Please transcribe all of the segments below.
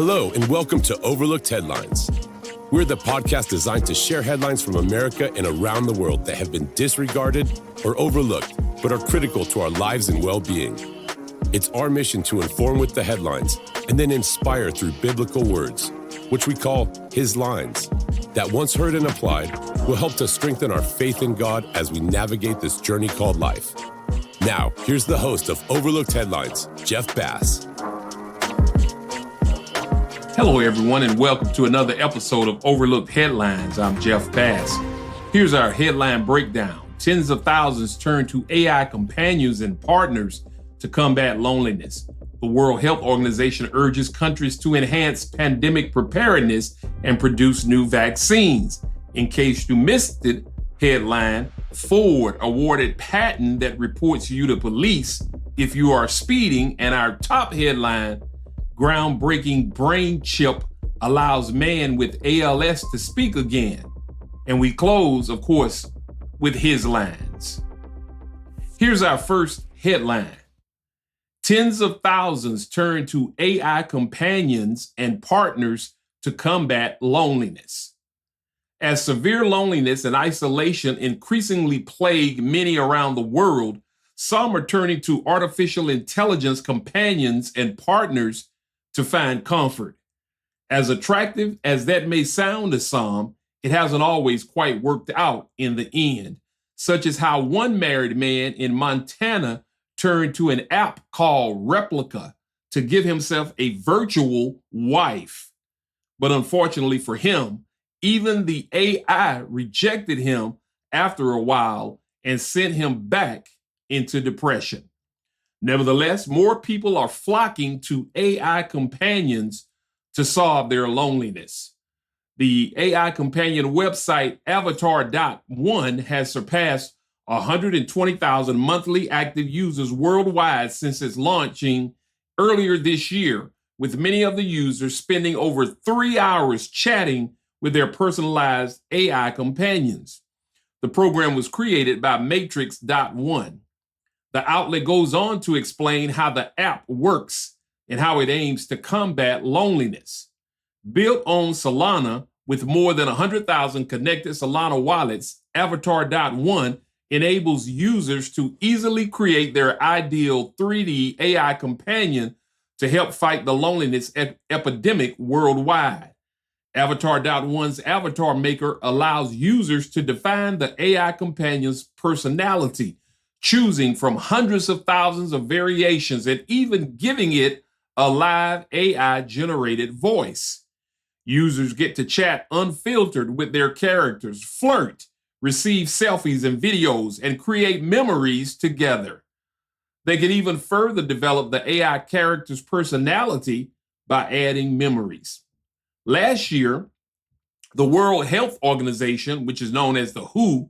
Hello, and welcome to Overlooked Headlines. We're the podcast designed to share headlines from America and around the world that have been disregarded or overlooked, but are critical to our lives and well-being. It's our mission to inform with the headlines and then inspire through biblical words, which we call His Lines, that once heard and applied will help to strengthen our faith in God as we navigate this journey called life. Now, here's the host of Overlooked Headlines, Jeff Bass. Hello, everyone, and welcome to another episode of Overlooked Headlines. I'm Jeff Bass. Here's our headline breakdown. Tens of thousands turn to AI companions and partners to combat loneliness. The World Health Organization urges countries to enhance pandemic preparedness and produce new vaccines. In case you missed it, headline, Ford awarded patent that reports you to police if you are speeding. And our top headline, groundbreaking brain chip allows man with ALS to speak again. And we close, of course, with his lines. Here's our first headline. Tens of thousands turn to AI companions and partners to combat loneliness. As severe loneliness and isolation increasingly plague many around the world, some are turning to artificial intelligence companions and partners to find comfort. As attractive as that may sound to some, it hasn't always quite worked out in the end, such as how one married man in Montana turned to an app called Replica to give himself a virtual wife. But unfortunately for him, even the AI rejected him after a while and sent him back into depression. Nevertheless, more people are flocking to AI companions to solve their loneliness. The AI companion website Avatar.one has surpassed 120,000 monthly active users worldwide since its launching earlier this year, with many of the users spending over 3 hours chatting with their personalized AI companions. The program was created by Matrix.one. The outlet goes on to explain how the app works and how it aims to combat loneliness. Built on Solana with more than 100,000 connected Solana wallets, Avatar.one enables users to easily create their ideal 3D AI companion to help fight the loneliness epidemic worldwide. Avatar.one's avatar maker allows users to define the AI companion's personality, choosing from hundreds of thousands of variations and even giving it a live AI-generated voice. Users get to chat unfiltered with their characters, flirt, receive selfies and videos, and create memories together. They can even further develop the AI character's personality by adding memories. Last year, the World Health Organization, which is known as the WHO,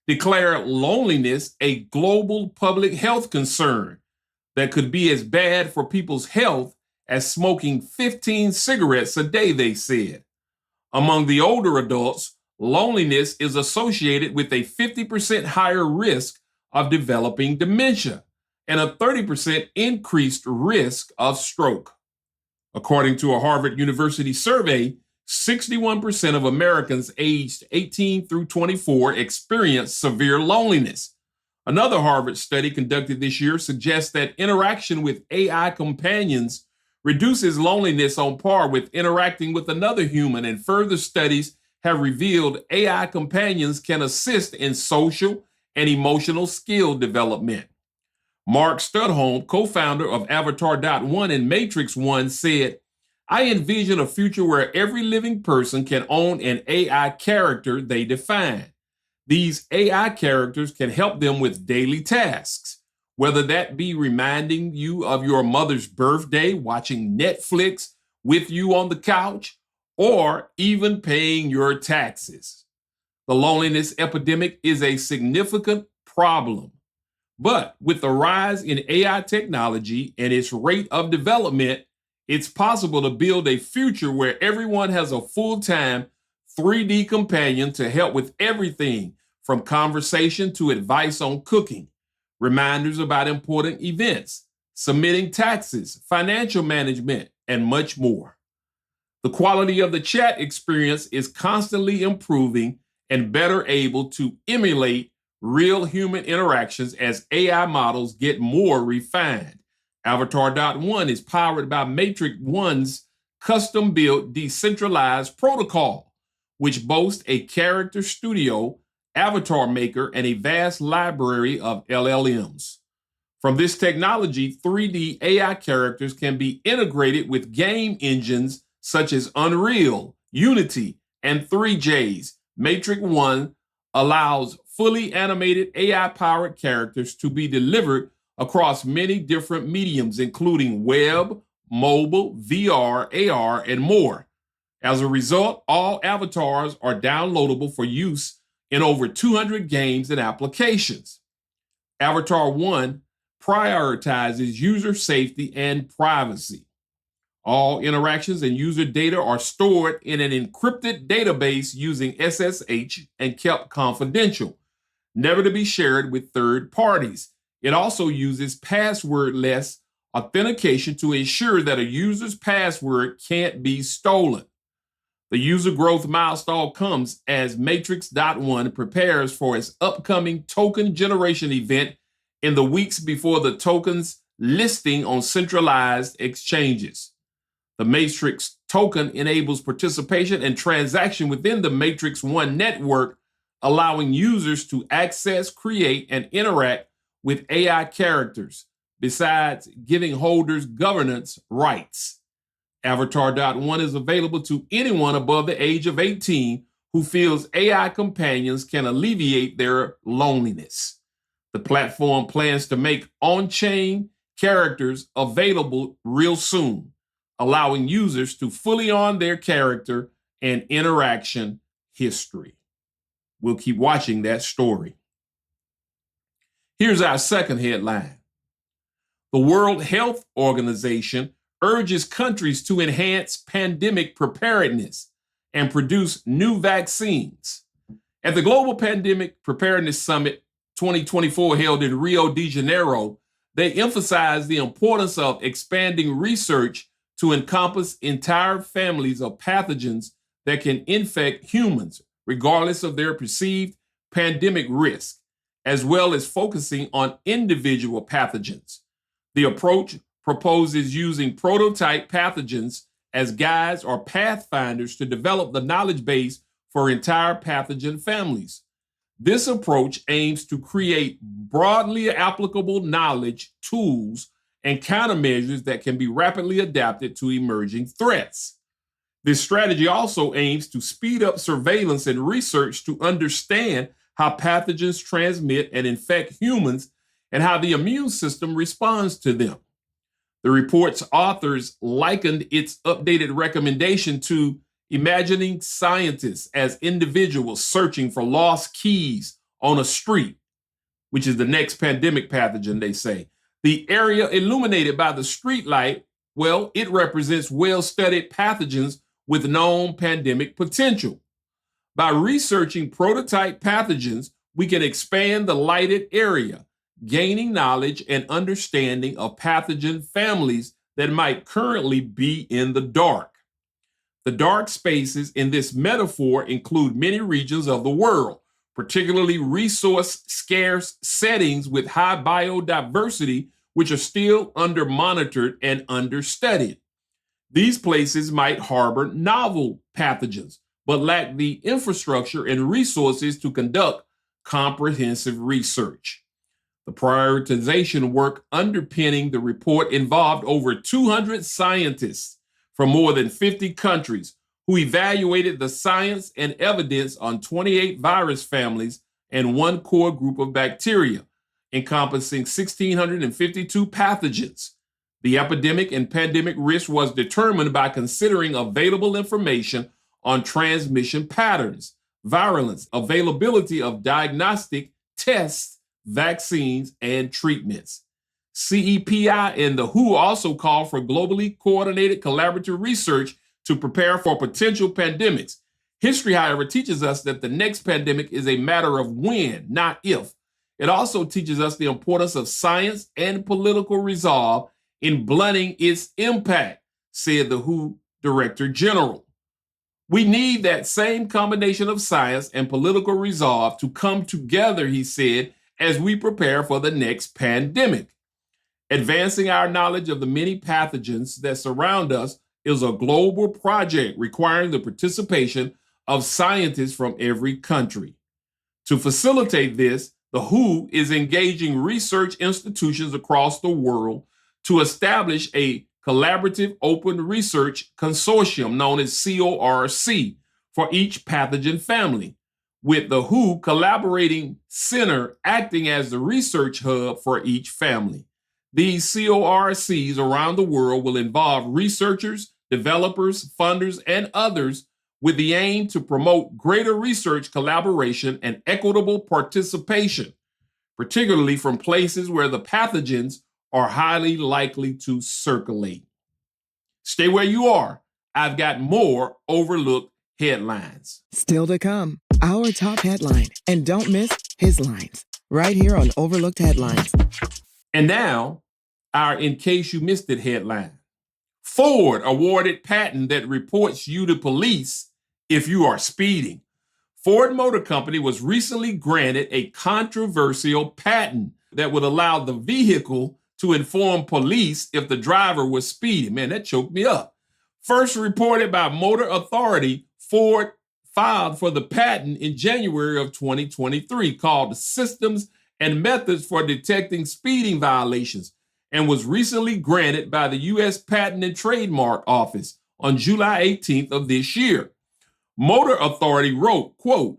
declared loneliness a global public health concern that could be as bad for people's health as smoking 15 cigarettes a day, they said. Among the older adults, loneliness is associated with a 50% higher risk of developing dementia and a 30% increased risk of stroke. According to a Harvard University survey, 61% of Americans aged 18 through 24 experience severe loneliness. Another Harvard study conducted this year suggests that interaction with AI companions reduces loneliness on par with interacting with another human, and further studies have revealed AI companions can assist in social and emotional skill development. Mark Studholm, co-founder of Avatar.one and Matrix.one, said, I envision a future where every living person can own an AI character they define. These AI characters can help them with daily tasks, whether that be reminding you of your mother's birthday, watching Netflix with you on the couch, or even paying your taxes. The loneliness epidemic is a significant problem. But with the rise in AI technology and its rate of development, it's possible to build a future where everyone has a full-time 3D companion to help with everything from conversation to advice on cooking, reminders about important events, submitting taxes, financial management, and much more. The quality of the chat experience is constantly improving and better able to emulate real human interactions as AI models get more refined. Avatar.one is powered by Matrix One's custom-built decentralized protocol, which boasts a character studio, avatar maker, and a vast library of LLMs. From this technology, 3D AI characters can be integrated with game engines such as Unreal, Unity, and 3J's. Matrix One allows fully animated AI-powered characters to be delivered across many different mediums, including web, mobile, VR, AR, and more. As a result, all avatars are downloadable for use in over 200 games and applications. Avatar One prioritizes user safety and privacy. All interactions and user data are stored in an encrypted database using SSH and kept confidential, never to be shared with third parties. It also uses passwordless authentication to ensure that a user's password can't be stolen. The user growth milestone comes as Matrix.one prepares for its upcoming token generation event in the weeks before the token's listing on centralized exchanges. The Matrix token enables participation and transaction within the Matrix One network, allowing users to access, create, and interact with AI characters, besides giving holders governance rights. Avatar.one is available to anyone above the age of 18 who feels AI companions can alleviate their loneliness. The platform plans to make on-chain characters available real soon, allowing users to fully own their character and interaction history. We'll keep watching that story. Here's our second headline. The World Health Organization urges countries to enhance pandemic preparedness and produce new vaccines. At the Global Pandemic Preparedness Summit 2024 held in Rio de Janeiro, they emphasized the importance of expanding research to encompass entire families of pathogens that can infect humans, regardless of their perceived pandemic risk, as well as focusing on individual pathogens. The approach proposes using prototype pathogens as guides or pathfinders to develop the knowledge base for entire pathogen families. This approach aims to create broadly applicable knowledge, tools, and countermeasures that can be rapidly adapted to emerging threats. This strategy also aims to speed up surveillance and research to understand how pathogens transmit and infect humans and how the immune system responds to them. The report's authors likened its updated recommendation to imagining scientists as individuals searching for lost keys on a street, which is the next pandemic pathogen, they say. The area illuminated by the streetlight, well, it represents well-studied pathogens with known pandemic potential. By researching prototype pathogens, we can expand the lighted area, gaining knowledge and understanding of pathogen families that might currently be in the dark. The dark spaces in this metaphor include many regions of the world, particularly resource-scarce settings with high biodiversity, which are still under-monitored and understudied. These places might harbor novel pathogens, but lack the infrastructure and resources to conduct comprehensive research. The prioritization work underpinning the report involved over 200 scientists from more than 50 countries who evaluated the science and evidence on 28 virus families and one core group of bacteria, encompassing 1,652 pathogens. The epidemic and pandemic risk was determined by considering available information on transmission patterns, virulence, availability of diagnostic tests, vaccines, and treatments. CEPI and the WHO also call for globally coordinated collaborative research to prepare for potential pandemics. History, however, teaches us that the next pandemic is a matter of when, not if. It also teaches us the importance of science and political resolve in blunting its impact, said the WHO Director General. We need that same combination of science and political resolve to come together, he said, as we prepare for the next pandemic. Advancing our knowledge of the many pathogens that surround us is a global project requiring the participation of scientists from every country. To facilitate this, the WHO is engaging research institutions across the world to establish a collaborative open research consortium known as CORC for each pathogen family, with the WHO collaborating center acting as the research hub for each family. These CORCs around the world will involve researchers, developers, funders, and others with the aim to promote greater research collaboration and equitable participation, particularly from places where the pathogens are highly likely to circulate. Stay where you are. I've got more overlooked headlines. Still to come, our top headline. And don't miss his lines, right here on Overlooked Headlines. And now, our In Case You Missed It headline. Ford awarded patent that reports you to police if you are speeding. Ford Motor Company was recently granted a controversial patent that would allow the vehicle to inform police if the driver was speeding. Man, that choked me up. First reported by Motor Authority, Ford filed for the patent in January of 2023 called Systems and Methods for Detecting Speeding Violations, and was recently granted by the U.S. Patent and Trademark Office on July 18th of this year. Motor Authority wrote, quote,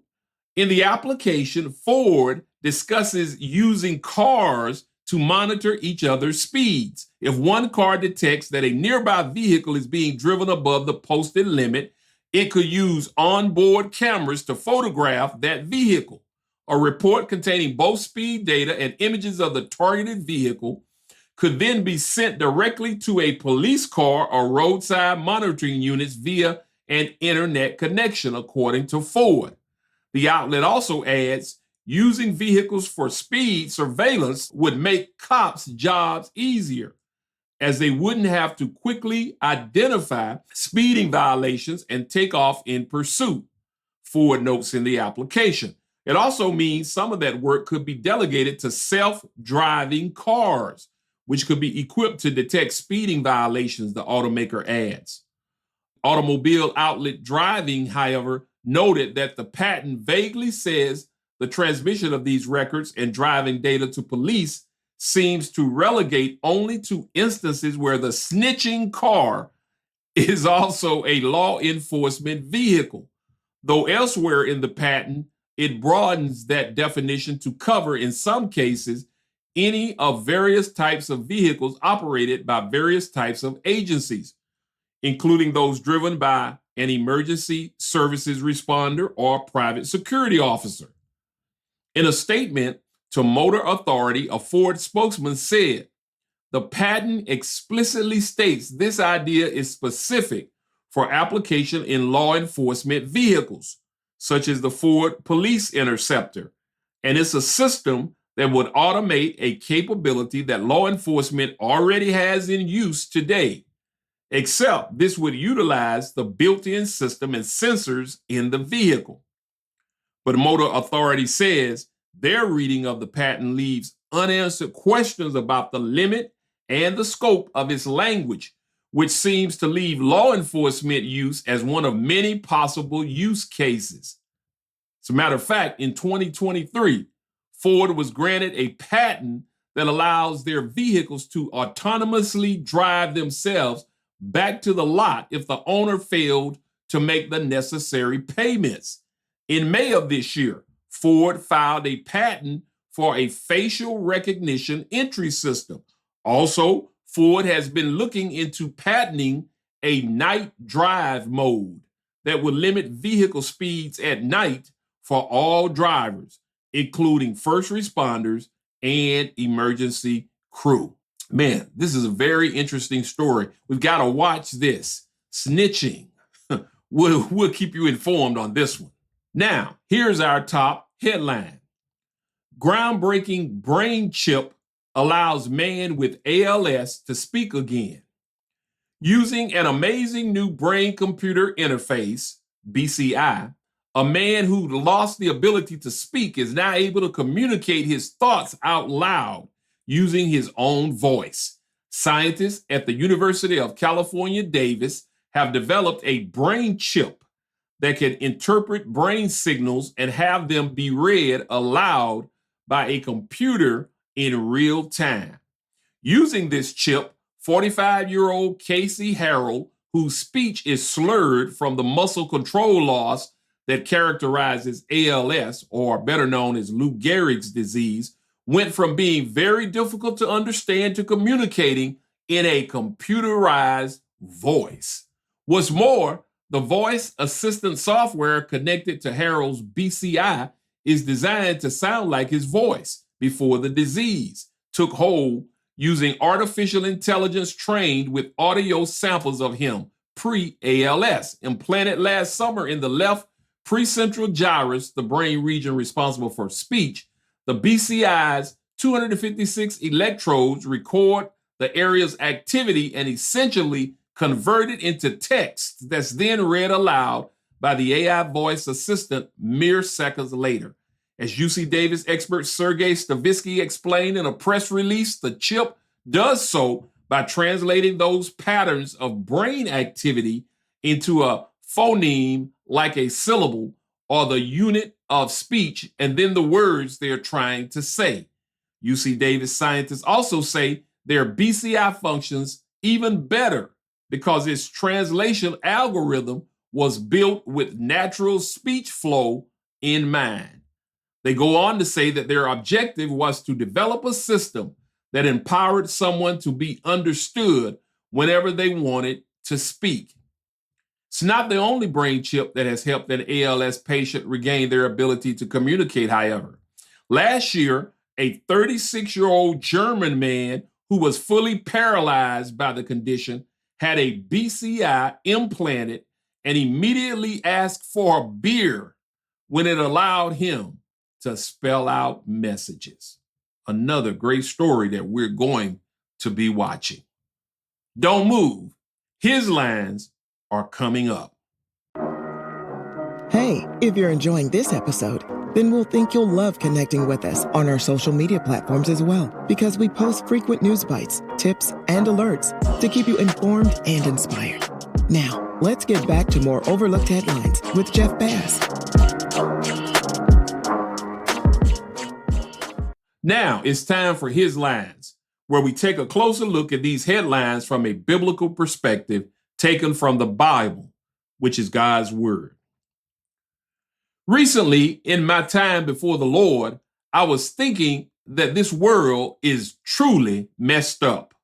"In the application, Ford discusses using cars to monitor each other's speeds. If one car detects that a nearby vehicle is being driven above the posted limit, it could use onboard cameras to photograph that vehicle. A report containing both speed data and images of the targeted vehicle could then be sent directly to a police car or roadside monitoring units via an internet connection," according to Ford. The outlet also adds, using vehicles for speed surveillance would make cops' jobs easier, as they wouldn't have to quickly identify speeding violations and take off in pursuit, Ford notes in the application. It also means some of that work could be delegated to self-driving cars, which could be equipped to detect speeding violations, the automaker adds. Automobile Outlet Driving, however, noted that the patent vaguely says the transmission of these records and driving data to police seems to relegate only to instances where the snitching car is also a law enforcement vehicle, though elsewhere in the patent, it broadens that definition to cover, in some cases, any of various types of vehicles operated by various types of agencies, including those driven by an emergency services responder or private security officer. In a statement to Motor Authority, a Ford spokesman said, "The patent explicitly states this idea is specific for application in law enforcement vehicles, such as the Ford Police Interceptor, and it's a system that would automate a capability that law enforcement already has in use today, except this would utilize the built-in system and sensors in the vehicle." But Motor Authority says their reading of the patent leaves unanswered questions about the limit and the scope of its language, which seems to leave law enforcement use as one of many possible use cases. As a matter of fact, in 2023, Ford was granted a patent that allows their vehicles to autonomously drive themselves back to the lot if the owner failed to make the necessary payments. In May of this year, Ford filed a patent for a facial recognition entry system. Also, Ford has been looking into patenting a night drive mode that would limit vehicle speeds at night for all drivers, including first responders and emergency crew. Man, this is a very interesting story. We've got to watch this. Snitching. We'll keep you informed on this one. Now, here's our top headline. Groundbreaking brain chip allows man with ALS to speak again. Using an amazing new brain-computer interface, BCI, a man who lost the ability to speak is now able to communicate his thoughts out loud using his own voice. Scientists at the University of California, Davis have developed a brain chip that can interpret brain signals and have them be read aloud by a computer in real time. Using this chip, 45-year-old Casey Harrell, whose speech is slurred from the muscle control loss that characterizes ALS, or better known as Lou Gehrig's disease, went from being very difficult to understand to communicating in a computerized voice. What's more, the voice assistant software connected to Harrell's BCI is designed to sound like his voice before the disease took hold, using artificial intelligence trained with audio samples of him pre-ALS, implanted last summer in the left precentral gyrus, the brain region responsible for speech. The BCI's 256 electrodes record the area's activity and essentially convert it into text that's then read aloud by the AI voice assistant mere seconds later. As UC Davis expert Sergey Stavitsky explained in a press release, the chip does so by translating those patterns of brain activity into a phoneme like a syllable or the unit of speech and then the words they're trying to say. UC Davis scientists also say their BCI functions even better because its translation algorithm was built with natural speech flow in mind. They go on to say that their objective was to develop a system that empowered someone to be understood whenever they wanted to speak. It's not the only brain chip that has helped an ALS patient regain their ability to communicate, however. Last year, a 36-year-old German man who was fully paralyzed by the condition had a BCI implanted and immediately asked for a beer when it allowed him to spell out messages. Another great story that we're going to be watching. Don't move. His lines are coming up. Hey, if you're enjoying this episode, then we'll think you'll love connecting with us on our social media platforms as well, because we post frequent news bites, tips, and alerts to keep you informed and inspired. Now, let's get back to more overlooked headlines with Jeff Bass. Now it's time for His Lines, where we take a closer look at these headlines from a biblical perspective taken from the Bible, which is God's Word. Recently, in my time before the Lord, I was thinking that this world is truly messed up.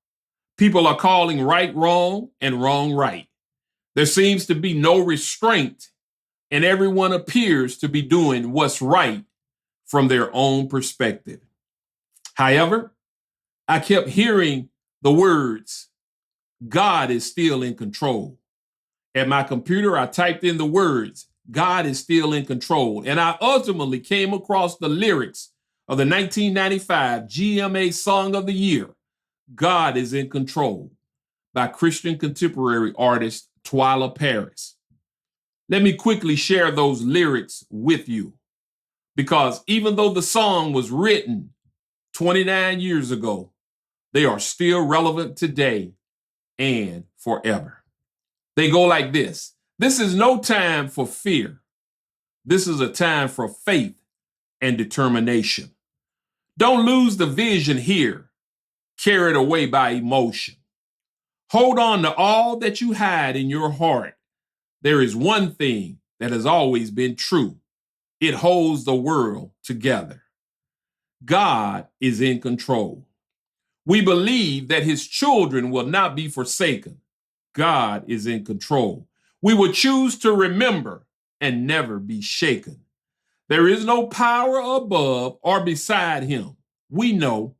People are calling right wrong and wrong right. There seems to be no restraint, and everyone appears to be doing what's right from their own perspective. However, I kept hearing the words, God is still in control. At my computer, I typed in the words, God is still in control. And I ultimately came across the lyrics of the 1995 GMA Song of the Year, God is in Control, by Christian contemporary artist Twyla Paris. Let me quickly share those lyrics with you, because even though the song was written 29 years ago, they are still relevant today and forever. They go like this. This is no time for fear. This is a time for faith and determination. Don't lose the vision here, carried away by emotion. Hold on to all that you hide in your heart. There is one thing that has always been true. It holds the world together. God is in control. We believe that his children will not be forsaken. God is in control. We will choose to remember and never be shaken. There is no power above or beside him. We know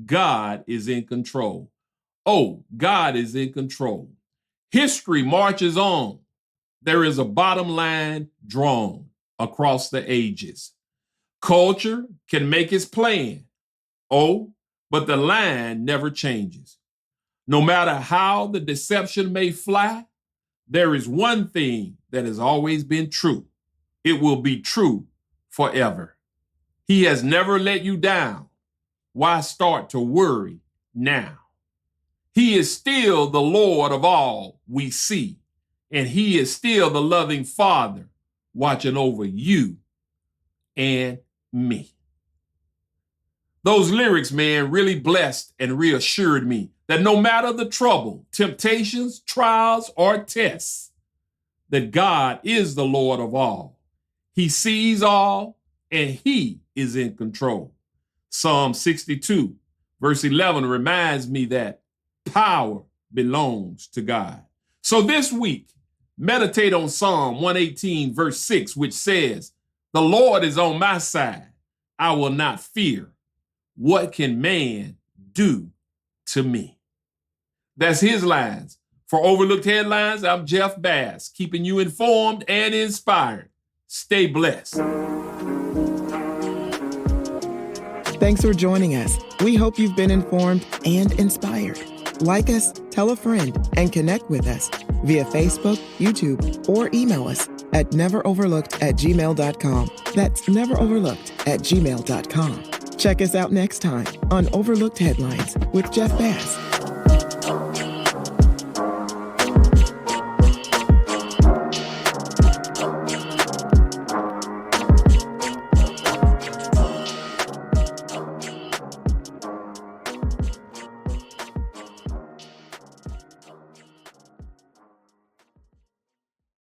God is in control. Oh, God is in control. History marches on. There is a bottom line drawn across the ages. Culture can make its plan. Oh, but the line never changes. No matter how the deception may fly, there is one thing that has always been true. It will be true forever. He has never let you down. Why start to worry now? He is still the Lord of all we see, and he is still the loving Father watching over you and me. Those lyrics, man, really blessed and reassured me that no matter the trouble, temptations, trials, or tests, that God is the Lord of all. He sees all, and he is in control. Psalm 62, verse 11 reminds me that power belongs to God. So this week, meditate on Psalm 118, verse 6, which says, "The Lord is on my side. I will not fear. What can man do to me?" That's his lines. For Overlooked Headlines, I'm Jeff Bass, keeping you informed and inspired. Stay blessed. Thanks for joining us. We hope you've been informed and inspired. Like us, tell a friend, and connect with us via Facebook, YouTube, or email us at neveroverlooked@gmail.com. That's neveroverlooked@gmail.com. Check us out next time on Overlooked Headlines with Jeff Bass.